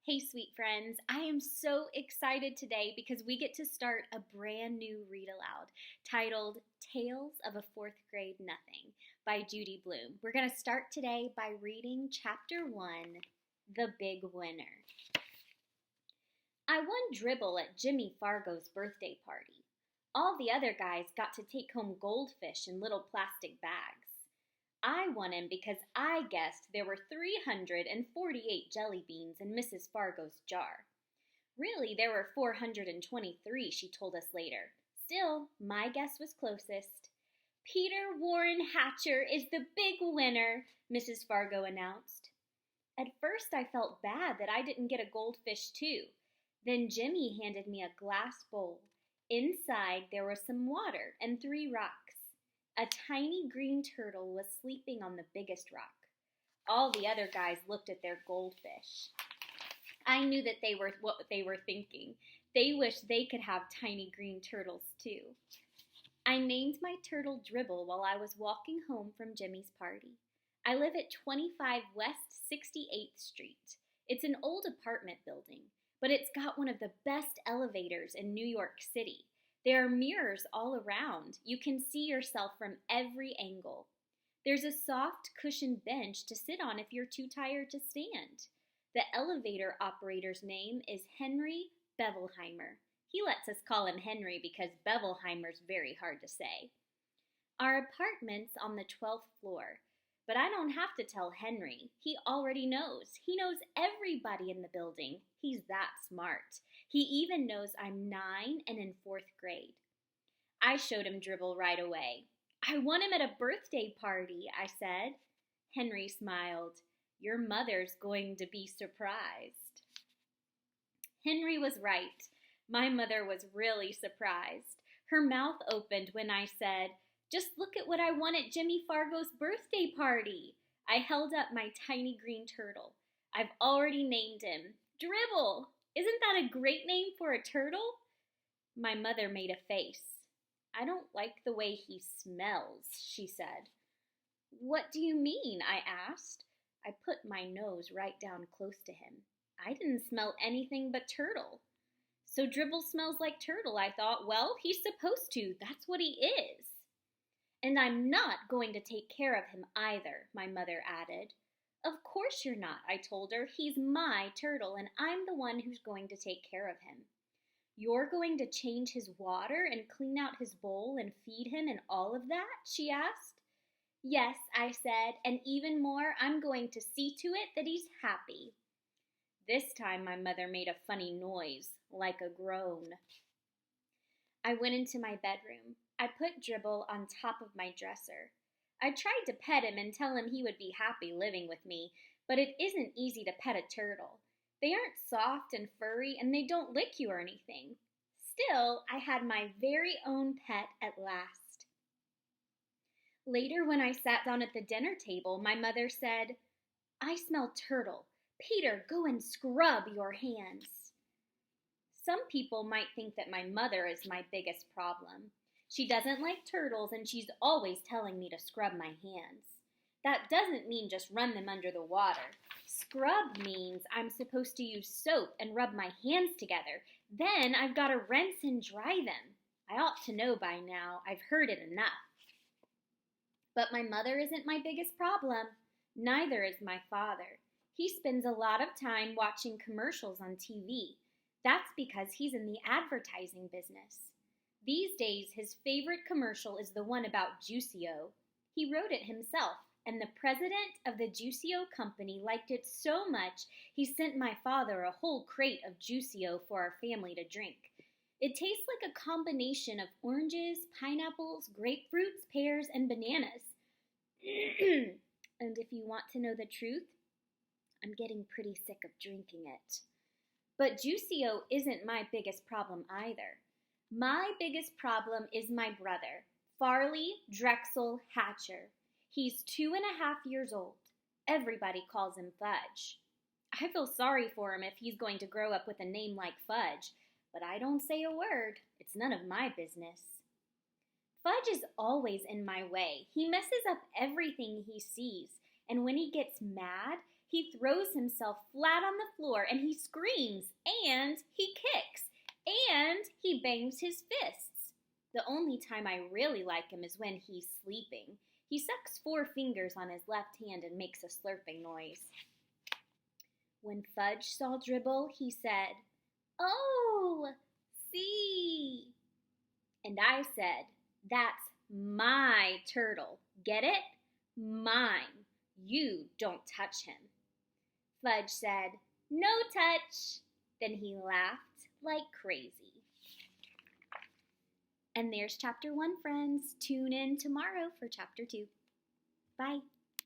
Hey, sweet friends. I am so excited today because we get to start a brand new read aloud titled Tales of a Fourth Grade Nothing by Judy Blume. We're going to start today by reading Chapter 1, The Big Winner. I won Dribble at Jimmy Fargo's birthday party. All the other guys got to take home goldfish in little plastic bags. I won him because I guessed there were 348 jelly beans in Mrs. Fargo's jar. Really, there were 423, she told us later. Still, my guess was closest. Peter Warren Hatcher is the big winner, Mrs. Fargo announced. At first, I felt bad that I didn't get a goldfish too. Then Jimmy handed me a glass bowl. Inside, there was some water and 3 rocks. A tiny green turtle was sleeping on the biggest rock. All the other guys looked at their goldfish. I knew that what they were thinking. They wished they could have tiny green turtles too. I named my turtle Dribble while I was walking home from Jimmy's party. I live at 25 West 68th Street. It's an old apartment building, but it's got one of the best elevators in New York City. There are mirrors all around. You can see yourself from every angle. There's a soft cushioned bench to sit on if you're too tired to stand. The elevator operator's name is Henry Bevelheimer. He lets us call him Henry because Bevelheimer's very hard to say. Our apartment's on the 12th floor, but I don't have to tell Henry. He already knows. He knows everybody in the building. He's that smart. He even knows I'm 9 and in 4th grade. I showed him Dribble right away. I won him at a birthday party, I said. Henry smiled. Your mother's going to be surprised. Henry was right. My mother was really surprised. Her mouth opened when I said, just look at what I won at Jimmy Fargo's birthday party. I held up my tiny green turtle. I've already named him. Dribble! Isn't that a great name for a turtle? My mother made a face. I don't like the way he smells, she said. What do you mean? I asked. I put my nose right down close to him. I didn't smell anything but turtle. So Dribble smells like turtle, I thought. Well, he's supposed to. That's what he is. And I'm not going to take care of him either, my mother added. Of course you're not, I told her. He's my turtle, and I'm the one who's going to take care of him. You're going to change his water and clean out his bowl and feed him and all of that? She asked. Yes, I said, and even more, I'm going to see to it that he's happy. This time my mother made a funny noise, like a groan. I went into my bedroom. I put Dribble on top of my dresser. I tried to pet him and tell him he would be happy living with me, but it isn't easy to pet a turtle. They aren't soft and furry, and they don't lick you or anything. Still, I had my very own pet at last. Later, when I sat down at the dinner table, my mother said, I smell turtle. Peter, go and scrub your hands. Some people might think that my mother is my biggest problem. She doesn't like turtles, and she's always telling me to scrub my hands. That doesn't mean just run them under the water. Scrub means I'm supposed to use soap and rub my hands together. Then I've got to rinse and dry them. I ought to know by now. I've heard it enough. But my mother isn't my biggest problem. Neither is my father. He spends a lot of time watching commercials on TV. That's because he's in the advertising business. These days, his favorite commercial is the one about Juicio. He wrote it himself, and the president of the Juicio company liked it so much he sent my father a whole crate of Juicio for our family to drink. It tastes like a combination of oranges, pineapples, grapefruits, pears, and bananas. And if you want to know the truth, I'm getting pretty sick of drinking it. But Juicio isn't my biggest problem either. My biggest problem is my brother, Farley Drexel Hatcher. He's 2.5 years old. Everybody calls him Fudge. I feel sorry for him if he's going to grow up with a name like Fudge, but I don't say a word. It's none of my business. Fudge is always in my way. He messes up everything he sees, and when he gets mad, He throws himself flat on the floor and he screams and he kicks and he bangs his fists. The only time I really like him is when he's sleeping. He sucks 4 fingers on his left hand and makes a slurping noise. When Fudge saw Dribble, he said, "Oh, see." And I said, "That's my turtle. Get it? Mine. You don't touch him." Fudge said, "No touch." Then he laughed like crazy. And there's chapter 1, friends. Tune in tomorrow for chapter 2. Bye.